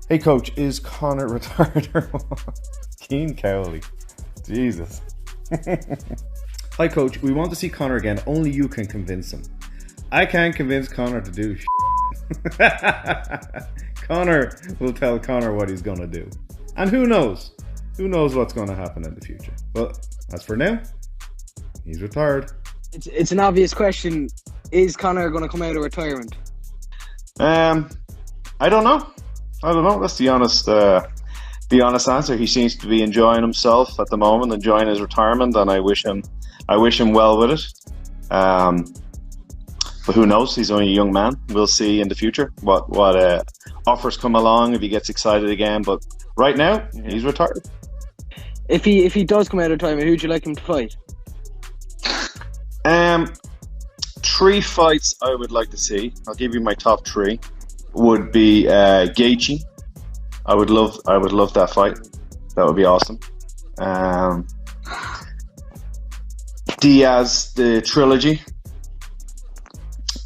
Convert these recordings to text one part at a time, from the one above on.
Hey coach, is Conor retired or what? Keen Cowley. Jesus. Hi coach, we want to see Conor again. Only you can convince him. I can't convince Conor to do Conor will tell Conor what he's going to do. And who knows? Who knows what's going to happen in the future. But as for now, he's retired. It's an obvious question. Is Conor going to come out of retirement? I don't know. That's the honest answer. He seems to be enjoying himself at the moment, enjoying his retirement, and I wish him well with it. But who knows? He's only a young man. We'll see in the future what offers come along if he gets excited again. But right now, he's retired. If he does come out of retirement, who'd you like him to fight? 3 fights I would like to see. I'll give you my top 3. Would be Gaethje. I would love that fight. That would be awesome. Diaz, the trilogy,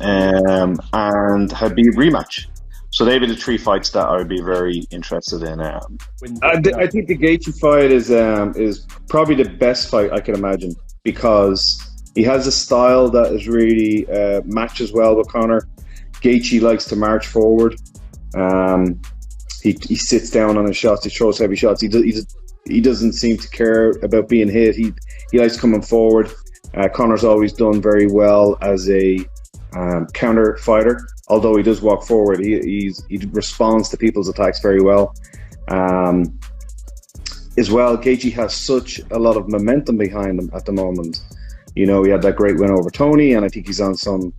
and Khabib rematch. So they'd be the 3 fights that I would be very interested in. I think the Gaethje fight is probably the best fight I can imagine, because he has a style that is really matches well with Conor. Gaethje likes to march forward. He sits down on his shots. He throws heavy shots. He doesn't seem to care about being hit. He likes coming forward. Conor's always done very well as a counter fighter. Although he does walk forward, he responds to people's attacks very well. As well, Gaethje has such a lot of momentum behind him at the moment. You know, he had that great win over Tony, and I think he's on some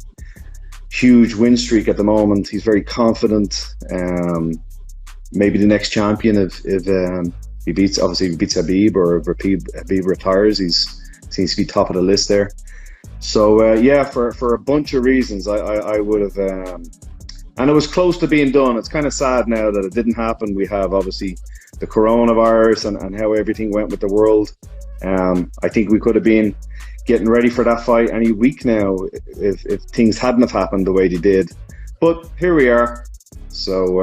huge win streak at the moment. He's very confident. Maybe the next champion if he beats Khabib, or if Khabib retires, he seems to be top of the list there. So for a bunch of reasons, I would have, and it was close to being done. It's kind of sad now that it didn't happen. We have obviously the coronavirus and how everything went with the world. I think we could have been getting ready for that fight any week now if things hadn't have happened the way they did. But here we are. So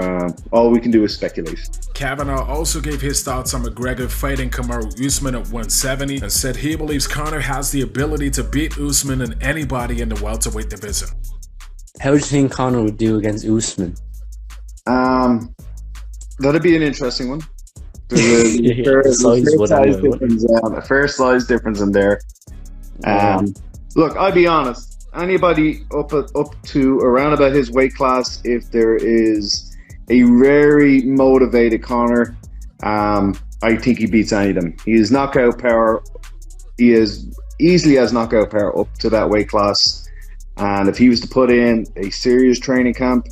all we can do is speculate. Kavanagh also gave his thoughts on McGregor fighting Kamaru Usman at 170 and said he believes Conor has the ability to beat Usman and anybody in the welterweight division. How do you think Conor would do against Usman? That'd be an interesting one. There's a fair size difference in there. Look, I'll be honest. Anybody up to around about his weight class, if there is a very motivated Conor, I think he beats any of them. He has knockout power. He easily has knockout power up to that weight class. And if he was to put in a serious training camp,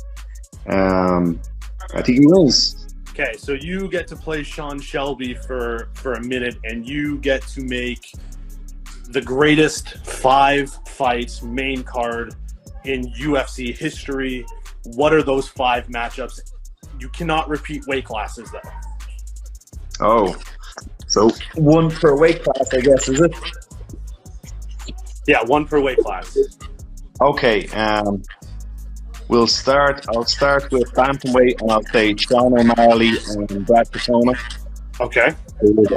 I think he wins. Okay, so you get to play Sean Shelby for a minute, and you get to make the greatest 5 fights main card in UFC history. What are those 5 matchups? You cannot repeat weight classes, though. Oh, so 1 per weight class, I guess, is it? Yeah, 1 per weight class. Okay, I'll start with bantamweight, and I'll say Sean O'Malley and Brad Katona. Okay.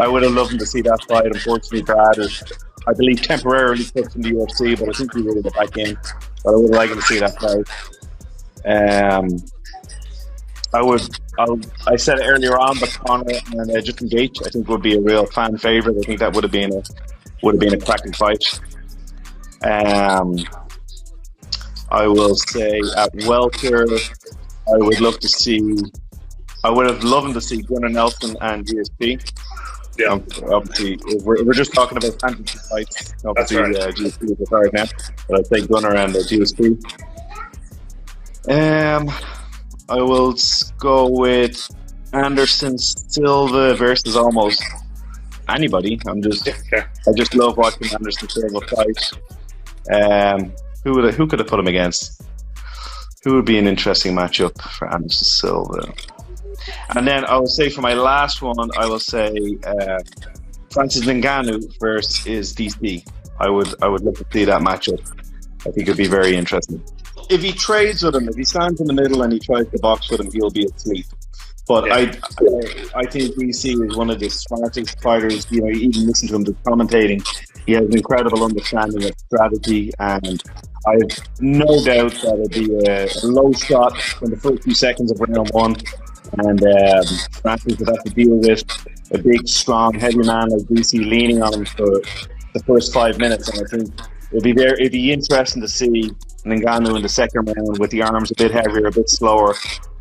I would have loved to see that fight. Unfortunately, Brad is, I believe, temporarily put in the UFC, but I think he will get back in. But I would like to see that fight. I said it earlier on, but Conor and Justin Gaethje, I think, would be a real fan favorite. I think that would have been a cracking fight. I will say at welter, I would have loved to see Gunnar Nelson and GSP. Yeah, obviously, we're just talking about fantasy fights. Obviously, that's right. GSP is retired now, but I'd say Gunnar and GSP. I will go with Anderson Silva versus almost anybody. I just love watching Anderson Silva fight. Who could have put him against? Who would be an interesting matchup for Anderson Silva? And then I will say for my last one, I will say Francis Ngannou versus DC. I would love to see that matchup. I think it'd be very interesting. If he trades with him, if he stands in the middle and he tries to box with him, he'll be asleep. But I think DC is one of the smartest fighters. You know, you even listen to him just commentating. He has an incredible understanding of strategy, and I have no doubt that it'll be a low shot in the first few seconds of round one. And Francis would have to deal with a big, strong, heavy man like DC leaning on him for the first 5 minutes. And I think it'd be interesting to see Ngannou in the second round with the arms a bit heavier, a bit slower.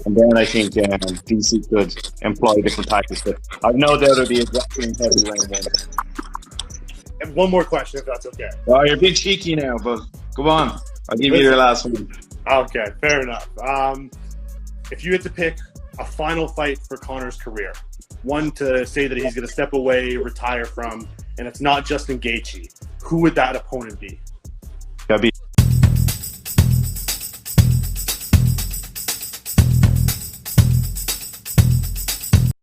And then I think DC could employ different tactics. But I've no doubt it'll be a grappling heavy round one. And one more question, if that's okay. Oh, you're a bit cheeky now, but go on. I'll give you your last one. Okay, fair enough. If you had to pick a final fight for Conor's career, one to say that he's going to step away, retire from, and it's not Justin Gaethje, who would that opponent be? That'd be